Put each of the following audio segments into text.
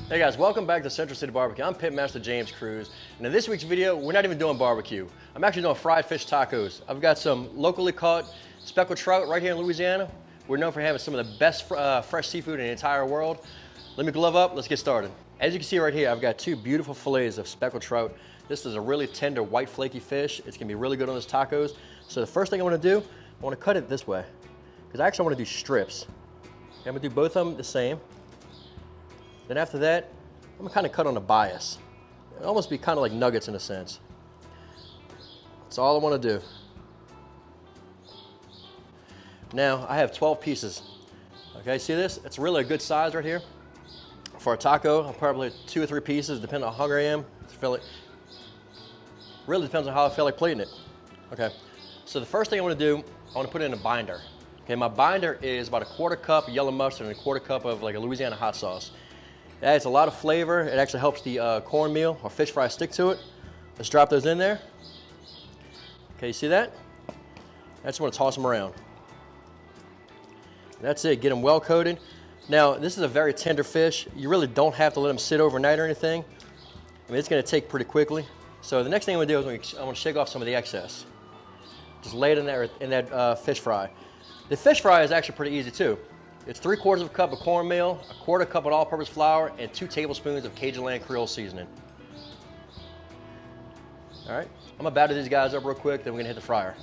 Hey guys, welcome back to Central City Barbecue. I'm Pitmaster James Cruz, and in this week's video, we're not even doing barbecue. I'm actually doing fried fish tacos. I've got some locally caught speckled trout right here in Louisiana. We're known for having some of the best fresh seafood in the entire world. Let me glove up, let's get started. As you can see right here, I've got two beautiful fillets of speckled trout. This is a really tender, white, flaky fish. It's gonna be really good on those tacos. So the first thing I wanna do, I wanna cut it this way, because I actually wanna do strips. I'm gonna do both of them the same. Then after that, I'm gonna kind of cut on a bias. It'll almost be kind of like nuggets in a sense. That's all I wanna do. Now, I have 12 pieces. Okay, see this? It's really a good size right here. For a taco, I'll probably 2 or 3 pieces, depending on how hungry I am. Really depends on how I feel like plating it. Okay, so the first thing I wanna do, I wanna put it in a binder. Okay, my binder is about a 1/4 cup yellow mustard and a 1/4 cup of like a Louisiana hot sauce. It adds a lot of flavor. It actually helps the cornmeal or fish fry stick to it. Let's drop those in there. Okay, you see that? I just want to toss them around. That's it, get them well coated. Now, this is a very tender fish. You really don't have to let them sit overnight or anything. I mean, it's gonna take pretty quickly. So the next thing I'm gonna do is I'm gonna shake off some of the excess. Just lay it in that fish fry. The fish fry is actually pretty easy too. It's 3/4 cup of cornmeal, a 1/4 cup of all-purpose flour, and 2 tablespoons of Cajun Land Creole seasoning. All right, I'm gonna batter these guys up real quick, then we're gonna hit the fryer.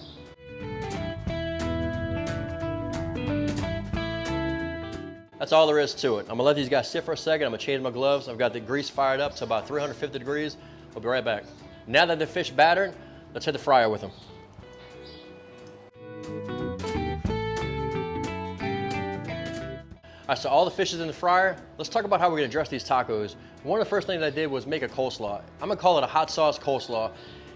That's all there is to it. I'm gonna let these guys sit for a second. I'm gonna change my gloves. I've got the grease fired up to about 350 degrees. We'll be right back. Now that the fish battered, let's hit the fryer with them. All right, so all the fish is in the fryer. Let's talk about how we're gonna dress these tacos. One of the first things I did was make a coleslaw. I'm gonna call it a hot sauce coleslaw.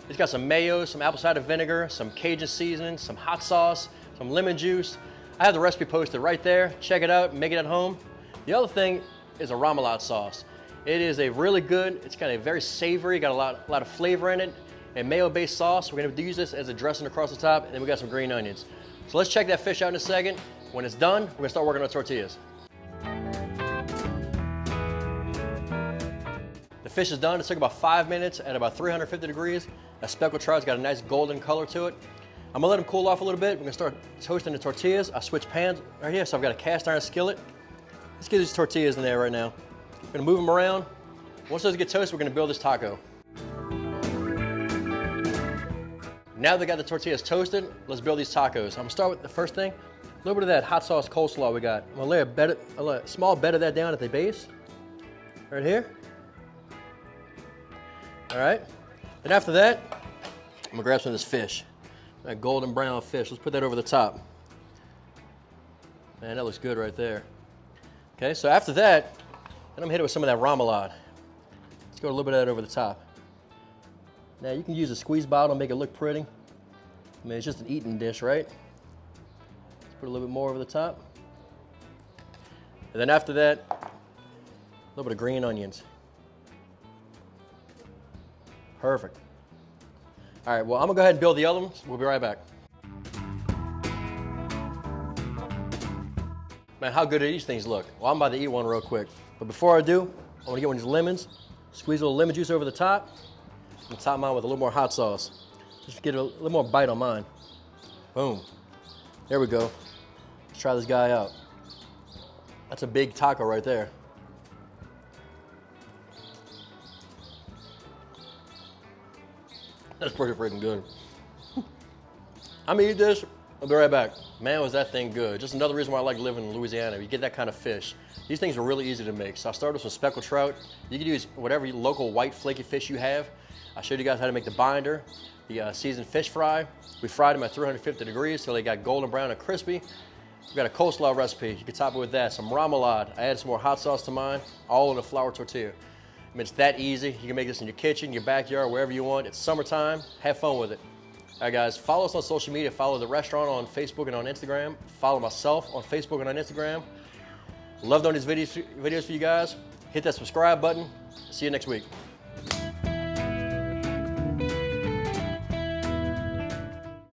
It's got some mayo, some apple cider vinegar, some Cajun seasoning, some hot sauce, some lemon juice. I have the recipe posted right there. Check it out, make it at home. The other thing is a remoulade sauce. It is a really good, it's kind of very savory, got a lot of flavor in it, and mayo-based sauce. We're gonna use this as a dressing across the top, and then we got some green onions. So let's check that fish out in a second. When it's done, we're gonna start working on tortillas. The fish is done. It took about 5 minutes at about 350 degrees. That speckled trout's got a nice golden color to it. I'm gonna let them cool off a little bit. We're gonna start toasting the tortillas. I switched pans right here, so I've got a cast iron skillet. Let's get these tortillas in there right now. We're gonna move them around. Once those get toasted, we're gonna build this taco. Now they got the tortillas toasted, let's build these tacos. I'm gonna start with the first thing, a little bit of that hot sauce coleslaw we got. I'm gonna lay a small bed of that down at the base, right here. All right, and after that, I'm gonna grab some of this fish, that golden brown fish. Let's put that over the top. Man, that looks good right there. Okay, so after that, then I'm gonna hit it with some of that remoulade. Let's go a little bit of that over the top. Now you can use a squeeze bottle and make it look pretty. I mean, it's just an eating dish, right? Let's put a little bit more over the top. And then after that, a little bit of green onions. Perfect. All right, well, I'm gonna go ahead and build the other ones. We'll be right back. Man, how good do these things look? Well, I'm about to eat one real quick. But before I do, I wanna get one of these lemons, squeeze a little lemon juice over the top, and top mine with a little more hot sauce. Just get a little more bite on mine. Boom. There we go. Let's try this guy out. That's a big taco right there. That's pretty freaking good. I'm gonna eat this, I'll be right back. Man, was that thing good. Just another reason why I like living in Louisiana. You get that kind of fish. These things are really easy to make. So I started with some speckled trout. You can use whatever local white flaky fish you have. I showed you guys how to make the binder, the seasoned fish fry. We fried them at 350 degrees till they got golden brown and crispy. We've got a coleslaw recipe. You can top it with that. Some remoulade. I added some more hot sauce to mine, all in a flour tortilla. I mean, it's that easy. You can make this in your kitchen, your backyard, wherever you want. It's summertime. Have fun with it. All right, guys, follow us on social media. Follow the restaurant on Facebook and on Instagram. Follow myself on Facebook and on Instagram. Love doing these videos for you guys. Hit that subscribe button. See you next week.